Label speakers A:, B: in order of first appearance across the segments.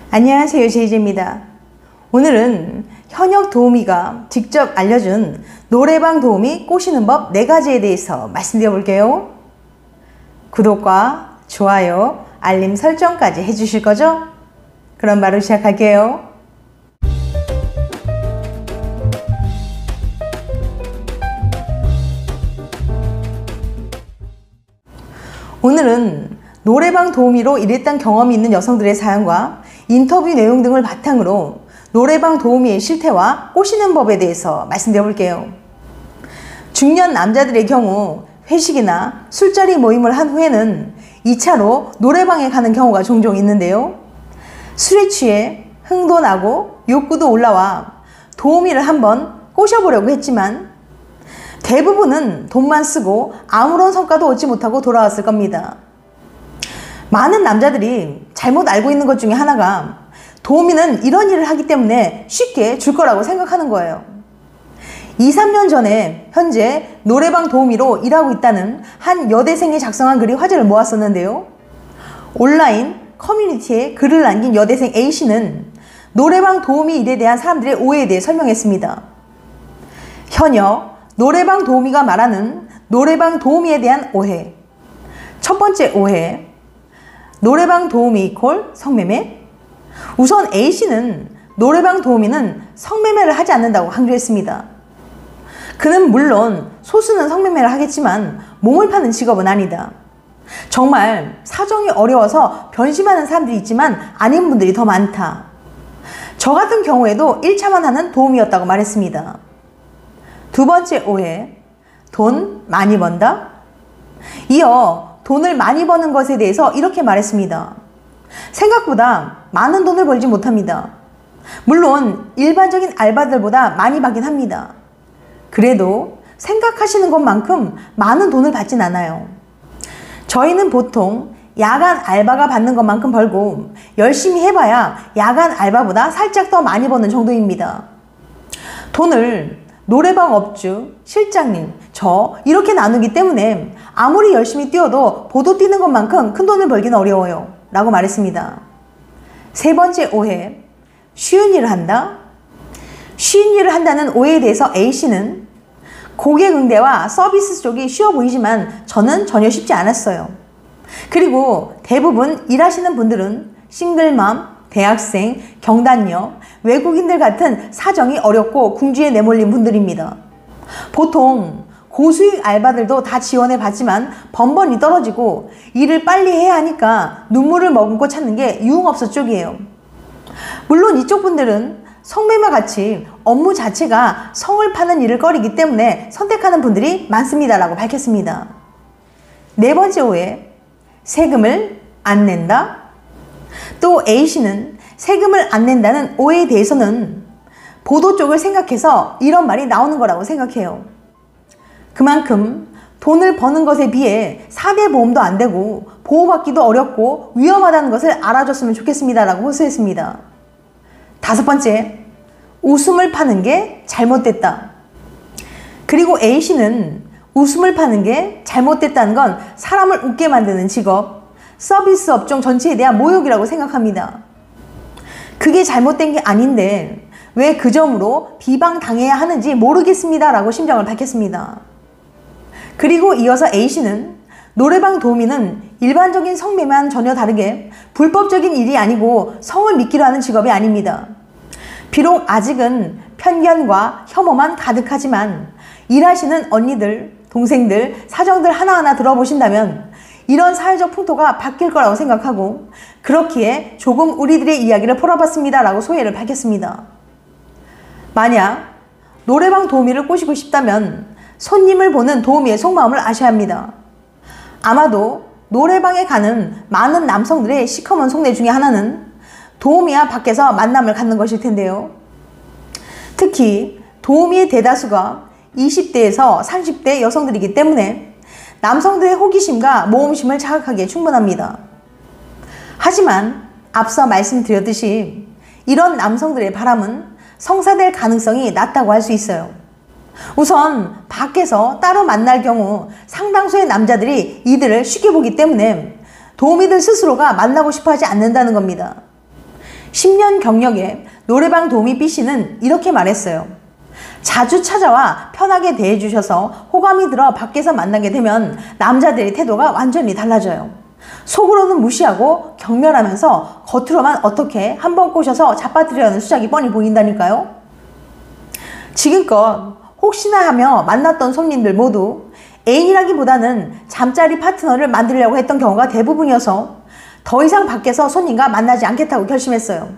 A: 안녕하세요, 제이제입니다. 오늘은 현역 도우미가 직접 알려준 노래방 도우미 꼬시는 법 4가지에 대해서 말씀드려 볼게요. 구독과 좋아요, 알림 설정까지 해주실 거죠? 그럼 바로 시작할게요. 오늘은 노래방 도우미로 일했던 경험이 있는 여성들의 사연과 인터뷰 내용 등을 바탕으로 노래방 도우미의 실태와 꼬시는 법에 대해서 말씀드려 볼게요. 중년 남자들의 경우 회식이나 술자리 모임을 한 후에는 2차로 노래방에 가는 경우가 종종 있는데요. 술에 취해 흥도 나고 욕구도 올라와 도우미를 한번 꼬셔보려고 했지만 대부분은 돈만 쓰고 아무런 성과도 얻지 못하고 돌아왔을 겁니다. 많은 남자들이 잘못 알고 있는 것 중에 하나가 도우미는 이런 일을 하기 때문에 쉽게 줄 거라고 생각하는 거예요. 2, 3년 전에 현재 노래방 도우미로 일하고 있다는 한 여대생이 작성한 글이 화제를 모았었는데요. 온라인 커뮤니티에 글을 남긴 여대생 A씨는 노래방 도우미 일에 대한 사람들의 오해에 대해 설명했습니다. 현역 노래방 도우미가 말하는 노래방 도우미에 대한 오해. 첫 번째 오해. 노래방 도우미 이퀄 성매매? 우선 A씨는 노래방 도우미는 성매매를 하지 않는다고 강조했습니다. 그는 물론 소수는 성매매를 하겠지만 몸을 파는 직업은 아니다. 정말 사정이 어려워서 변심하는 사람들이 있지만 아닌 분들이 더 많다. 저 같은 경우에도 1차만 하는 도우미였다고 말했습니다. 두 번째 오해. 돈 많이 번다? 이어 돈을 많이 버는 것에 대해서 이렇게 말했습니다. 생각보다 많은 돈을 벌지 못합니다. 물론 일반적인 알바들보다 많이 받긴 합니다. 그래도 생각하시는 것만큼 많은 돈을 받진 않아요. 저희는 보통 야간 알바가 받는 것만큼 벌고 열심히 해봐야 야간 알바보다 살짝 더 많이 버는 정도입니다. 돈을 노래방 업주, 실장님, 저 이렇게 나누기 때문에 아무리 열심히 뛰어도 보도 뛰는 것만큼 큰 돈을 벌기는 어려워요 라고 말했습니다. 세 번째 오해. 쉬운 일을 한다? 쉬운 일을 한다는 오해에 대해서 A씨는 고객 응대와 서비스 쪽이 쉬워 보이지만 저는 전혀 쉽지 않았어요. 그리고 대부분 일하시는 분들은 싱글맘, 대학생, 경단녀, 외국인들 같은 사정이 어렵고 궁지에 내몰린 분들입니다. 보통 고수익 알바들도 다 지원해 봤지만 번번이 떨어지고 일을 빨리 해야 하니까 눈물을 머금고 찾는 게 유흥업소 쪽이에요. 물론 이쪽 분들은 성매매 같이 업무 자체가 성을 파는 일을 꺼리기 때문에 선택하는 분들이 많습니다 라고 밝혔습니다. 네 번째 오해. 세금을 안 낸다? 또 A씨는 세금을 안 낸다는 오해에 대해서는 보도 쪽을 생각해서 이런 말이 나오는 거라고 생각해요. 그만큼 돈을 버는 것에 비해 4대 보험도 안 되고 보호받기도 어렵고 위험하다는 것을 알아줬으면 좋겠습니다 라고 호소했습니다. 다섯 번째, 웃음을 파는 게 잘못됐다. 그리고 A씨는 웃음을 파는 게 잘못됐다는 건 사람을 웃게 만드는 직업, 서비스 업종 전체에 대한 모욕이라고 생각합니다. 그게 잘못된 게 아닌데 왜 그 점으로 비방당해야 하는지 모르겠습니다 라고 심정을 밝혔습니다. 그리고 이어서 A씨는 노래방 도우미는 일반적인 성매매와는 전혀 다르게 불법적인 일이 아니고 성을 미끼로 하는 직업이 아닙니다. 비록 아직은 편견과 혐오만 가득하지만 일하시는 언니들, 동생들, 사정들 하나하나 들어보신다면 이런 사회적 풍토가 바뀔 거라고 생각하고 그렇기에 조금 우리들의 이야기를 풀어봤습니다 라고 소회를 밝혔습니다. 만약 노래방 도우미를 꼬시고 싶다면 손님을 보는 도우미의 속마음을 아셔야 합니다. 아마도 노래방에 가는 많은 남성들의 시커먼 속내 중에 하나는 도우미와 밖에서 만남을 갖는 것일 텐데요. 특히 도우미의 대다수가 20대에서 30대 여성들이기 때문에 남성들의 호기심과 모험심을 자극하기에 충분합니다. 하지만 앞서 말씀드렸듯이 이런 남성들의 바람은 성사될 가능성이 낮다고 할 수 있어요. 우선 밖에서 따로 만날 경우 상당수의 남자들이 이들을 쉽게 보기 때문에 도우미들 스스로가 만나고 싶어 하지 않는다는 겁니다. 10년 경력의 노래방 도우미 B씨는 이렇게 말했어요. 자주 찾아와 편하게 대해주셔서 호감이 들어 밖에서 만나게 되면 남자들의 태도가 완전히 달라져요. 속으로는 무시하고 경멸하면서 겉으로만 어떻게 한번 꼬셔서 잡아뜨리려는 수작이 뻔히 보인다니까요. 지금껏 혹시나 하며 만났던 손님들 모두 애인이라기보다는 잠자리 파트너를 만들려고 했던 경우가 대부분이어서 더 이상 밖에서 손님과 만나지 않겠다고 결심했어요.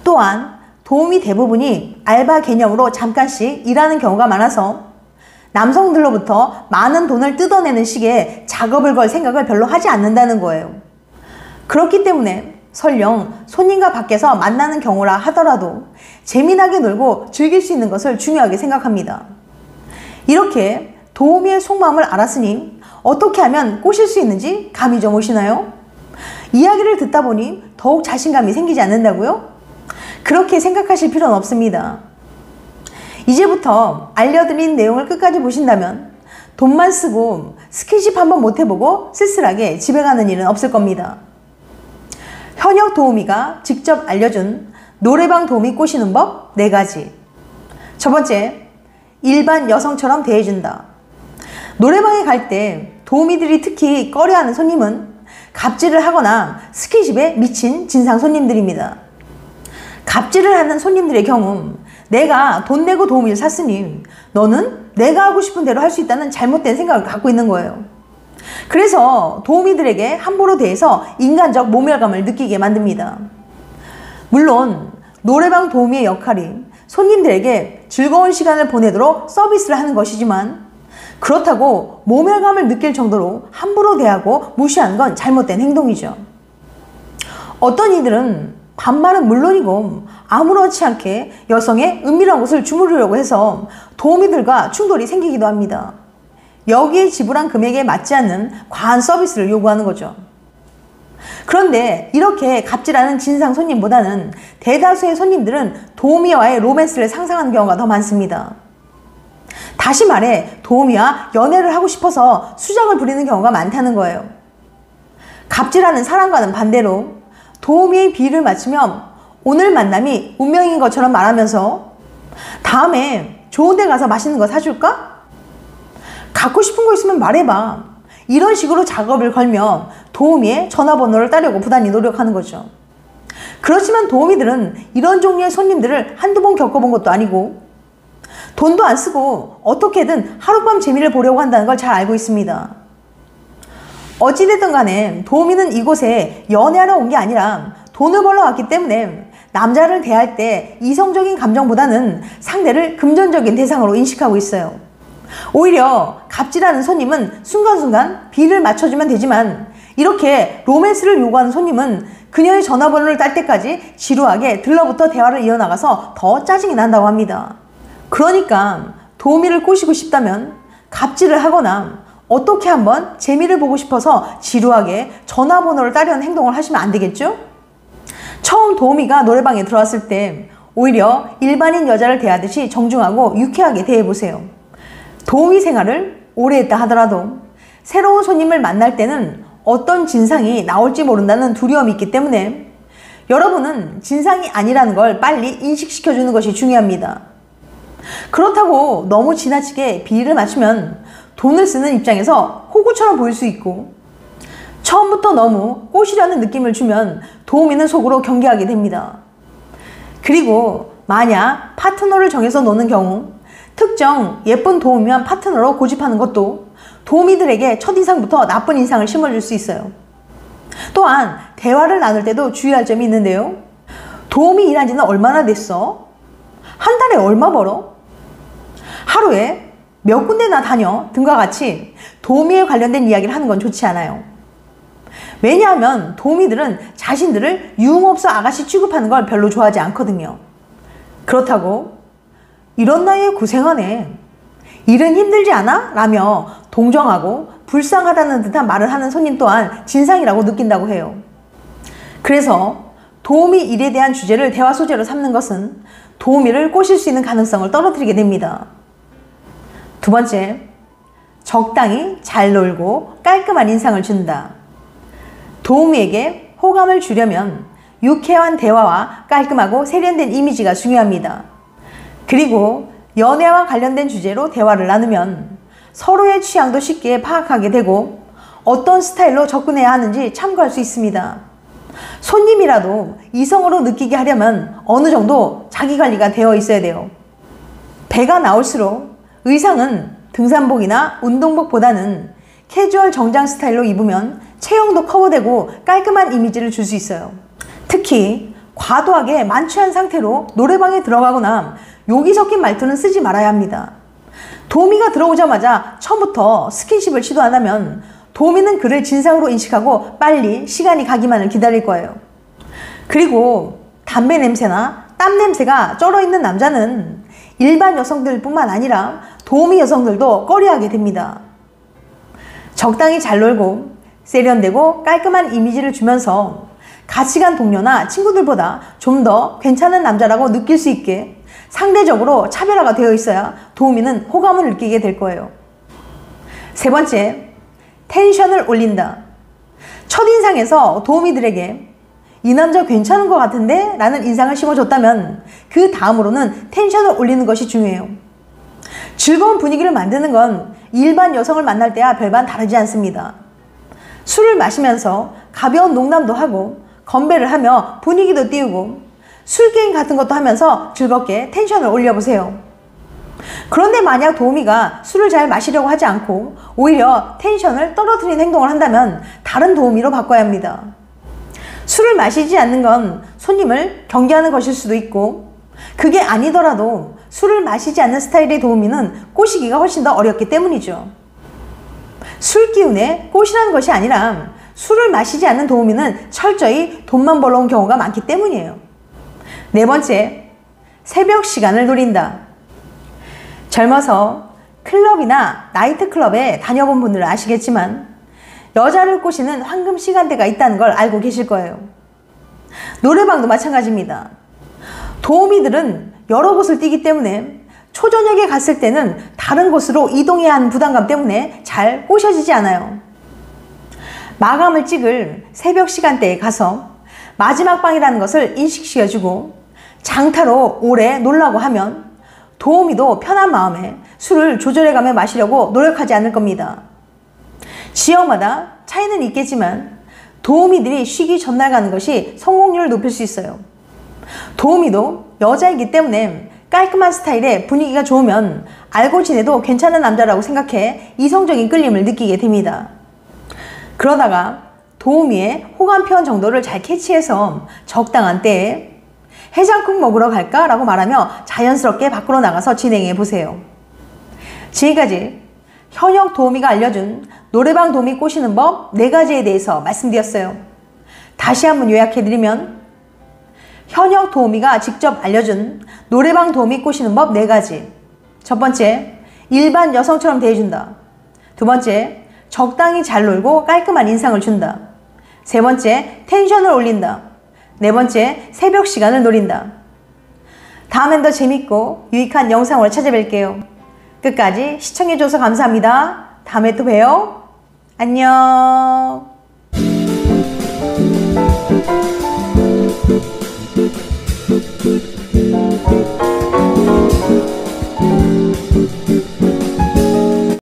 A: 또한 도우미 대부분이 알바 개념으로 잠깐씩 일하는 경우가 많아서 남성들로부터 많은 돈을 뜯어내는 식의 작업을 걸 생각을 별로 하지 않는다는 거예요. 그렇기 때문에 설령 손님과 밖에서 만나는 경우라 하더라도 재미나게 놀고 즐길 수 있는 것을 중요하게 생각합니다. 이렇게 도우미의 속마음을 알았으니 어떻게 하면 꼬실 수 있는지 감이 좀 오시나요? 이야기를 듣다 보니 더욱 자신감이 생기지 않는다고요? 그렇게 생각하실 필요는 없습니다. 이제부터 알려드린 내용을 끝까지 보신다면 돈만 쓰고 스킨십 한번 못 해보고 쓸쓸하게 집에 가는 일은 없을 겁니다. 현역 도우미가 직접 알려준 노래방 도우미 꼬시는 법 4가지. 첫 번째, 일반 여성처럼 대해준다. 노래방에 갈 때 도우미들이 특히 꺼려하는 손님은 갑질을 하거나 스킨십에 미친 진상 손님들입니다. 갑질을 하는 손님들의 경우 내가 돈 내고 도우미를 샀으니 너는 내가 하고 싶은 대로 할 수 있다는 잘못된 생각을 갖고 있는 거예요. 그래서 도우미들에게 함부로 대해서 인간적 모멸감을 느끼게 만듭니다. 물론 노래방 도우미의 역할이 손님들에게 즐거운 시간을 보내도록 서비스를 하는 것이지만 그렇다고 모멸감을 느낄 정도로 함부로 대하고 무시하는 건 잘못된 행동이죠. 어떤 이들은 반말은 물론이고 아무렇지 않게 여성의 은밀한 곳을 주무르려고 해서 도우미들과 충돌이 생기기도 합니다. 여기에 지불한 금액에 맞지 않는 과한 서비스를 요구하는 거죠. 그런데 이렇게 갑질하는 진상 손님보다는 대다수의 손님들은 도우미와의 로맨스를 상상하는 경우가 더 많습니다. 다시 말해 도우미와 연애를 하고 싶어서 수작을 부리는 경우가 많다는 거예요. 갑질하는 사람과는 반대로 도우미의 비위를 맞추면 오늘 만남이 운명인 것처럼 말하면서 다음에 좋은 데 가서 맛있는 거 사줄까? 갖고 싶은 거 있으면 말해봐. 이런 식으로 작업을 걸면 도우미의 전화번호를 따려고 부단히 노력하는 거죠. 그렇지만 도우미들은 이런 종류의 손님들을 한두 번 겪어본 것도 아니고 돈도 안 쓰고 어떻게든 하룻밤 재미를 보려고 한다는 걸 잘 알고 있습니다. 어찌됐든 간에 도우미는 이곳에 연애하러 온 게 아니라 돈을 벌러 왔기 때문에 남자를 대할 때 이성적인 감정보다는 상대를 금전적인 대상으로 인식하고 있어요. 오히려 갑질하는 손님은 순간순간 비를 맞춰주면 되지만 이렇게 로맨스를 요구하는 손님은 그녀의 전화번호를 딸 때까지 지루하게 들러부터 대화를 이어나가서 더 짜증이 난다고 합니다. 그러니까 도우미를 꼬시고 싶다면 갑질을 하거나 어떻게 한번 재미를 보고 싶어서 지루하게 전화번호를 따려는 행동을 하시면 안 되겠죠? 처음 도우미가 노래방에 들어왔을 때 오히려 일반인 여자를 대하듯이 정중하고 유쾌하게 대해보세요. 도우미 생활을 오래 했다 하더라도 새로운 손님을 만날 때는 어떤 진상이 나올지 모른다는 두려움이 있기 때문에 여러분은 진상이 아니라는 걸 빨리 인식시켜주는 것이 중요합니다. 그렇다고 너무 지나치게 비위를 맞추면 돈을 쓰는 입장에서 호구처럼 보일 수 있고 처음부터 너무 꼬시려는 느낌을 주면 도우미는 속으로 경계하게 됩니다. 그리고 만약 파트너를 정해서 노는 경우 특정 예쁜 도우미만 파트너로 고집하는 것도 도우미들에게 첫인상부터 나쁜 인상을 심어줄 수 있어요. 또한 대화를 나눌 때도 주의할 점이 있는데요. 도우미 일한 지는 얼마나 됐어? 한 달에 얼마 벌어? 하루에 몇 군데나 다녀? 등과 같이 도우미에 관련된 이야기를 하는 건 좋지 않아요. 왜냐하면 도우미들은 자신들을 유흥업소 아가씨 취급하는 걸 별로 좋아하지 않거든요. 그렇다고 이런 나이에 고생하네. 일은 힘들지 않아? 라며 동정하고 불쌍하다는 듯한 말을 하는 손님 또한 진상이라고 느낀다고 해요. 그래서 도우미 일에 대한 주제를 대화 소재로 삼는 것은 도우미를 꼬실 수 있는 가능성을 떨어뜨리게 됩니다. 두 번째, 적당히 잘 놀고 깔끔한 인상을 준다. 도우미에게 호감을 주려면 유쾌한 대화와 깔끔하고 세련된 이미지가 중요합니다. 그리고 연애와 관련된 주제로 대화를 나누면 서로의 취향도 쉽게 파악하게 되고 어떤 스타일로 접근해야 하는지 참고할 수 있습니다. 손님이라도 이성으로 느끼게 하려면 어느 정도 자기관리가 되어 있어야 돼요. 배가 나올수록 의상은 등산복이나 운동복보다는 캐주얼 정장 스타일로 입으면 체형도 커버되고 깔끔한 이미지를 줄 수 있어요. 특히 과도하게 만취한 상태로 노래방에 들어가거나 욕이 섞인 말투는 쓰지 말아야 합니다. 도우미가 들어오자마자 처음부터 스킨십을 시도 안 하면 도우미는 그를 진상으로 인식하고 빨리 시간이 가기만을 기다릴 거예요. 그리고 담배 냄새나 땀 냄새가 쩔어있는 남자는 일반 여성들뿐만 아니라 도우미 여성들도 꺼려하게 됩니다. 적당히 잘 놀고 세련되고 깔끔한 이미지를 주면서 같이 간 동료나 친구들보다 좀 더 괜찮은 남자라고 느낄 수 있게 상대적으로 차별화가 되어 있어야 도우미는 호감을 느끼게 될 거예요. 세 번째, 텐션을 올린다. 첫인상에서 도우미들에게 이 남자 괜찮은 것 같은데? 라는 인상을 심어줬다면 그 다음으로는 텐션을 올리는 것이 중요해요. 즐거운 분위기를 만드는 건 일반 여성을 만날 때와 별반 다르지 않습니다. 술을 마시면서 가벼운 농담도 하고 건배를 하며 분위기도 띄우고 술게임 같은 것도 하면서 즐겁게 텐션을 올려보세요. 그런데 만약 도우미가 술을 잘 마시려고 하지 않고 오히려 텐션을 떨어뜨리는 행동을 한다면 다른 도우미로 바꿔야 합니다. 술을 마시지 않는 건 손님을 경계하는 것일 수도 있고 그게 아니더라도 술을 마시지 않는 스타일의 도우미는 꼬시기가 훨씬 더 어렵기 때문이죠. 술 기운에 꼬시라는 것이 아니라 술을 마시지 않는 도우미는 철저히 돈만 벌러 온 경우가 많기 때문이에요. 네 번째, 새벽 시간을 노린다. 젊어서 클럽이나 나이트클럽에 다녀본 분들은 아시겠지만 여자를 꼬시는 황금 시간대가 있다는 걸 알고 계실 거예요. 노래방도 마찬가지입니다. 도우미들은 여러 곳을 뛰기 때문에 초저녁에 갔을 때는 다른 곳으로 이동해야 하는 부담감 때문에 잘 꼬셔지지 않아요. 마감을 찍을 새벽 시간대에 가서 마지막 방이라는 것을 인식시켜주고 장타로 오래 놀라고 하면 도우미도 편한 마음에 술을 조절해가며 마시려고 노력하지 않을 겁니다. 지역마다 차이는 있겠지만 도우미들이 쉬기 전날 가는 것이 성공률을 높일 수 있어요. 도우미도 여자이기 때문에 깔끔한 스타일의 분위기가 좋으면 알고 지내도 괜찮은 남자라고 생각해 이성적인 끌림을 느끼게 됩니다. 그러다가 도우미의 호감 표현 정도를 잘 캐치해서 적당한 때에 해장국 먹으러 갈까? 라고 말하며 자연스럽게 밖으로 나가서 진행해 보세요. 지금까지 현역 도우미가 알려준 노래방 도우미 꼬시는 법 4가지에 대해서 말씀드렸어요. 다시 한번 요약해드리면 현역 도우미가 직접 알려준 노래방 도우미 꼬시는 법 4가지. 첫 번째, 일반 여성처럼 대해준다. 두 번째, 적당히 잘 놀고 깔끔한 인상을 준다. 세 번째, 텐션을 올린다. 네 번째, 새벽 시간을 노린다. 다음엔 더 재밌고 유익한 영상으로 찾아뵐게요. 끝까지 시청해줘서 감사합니다. 다음에 또 봬요. 안녕.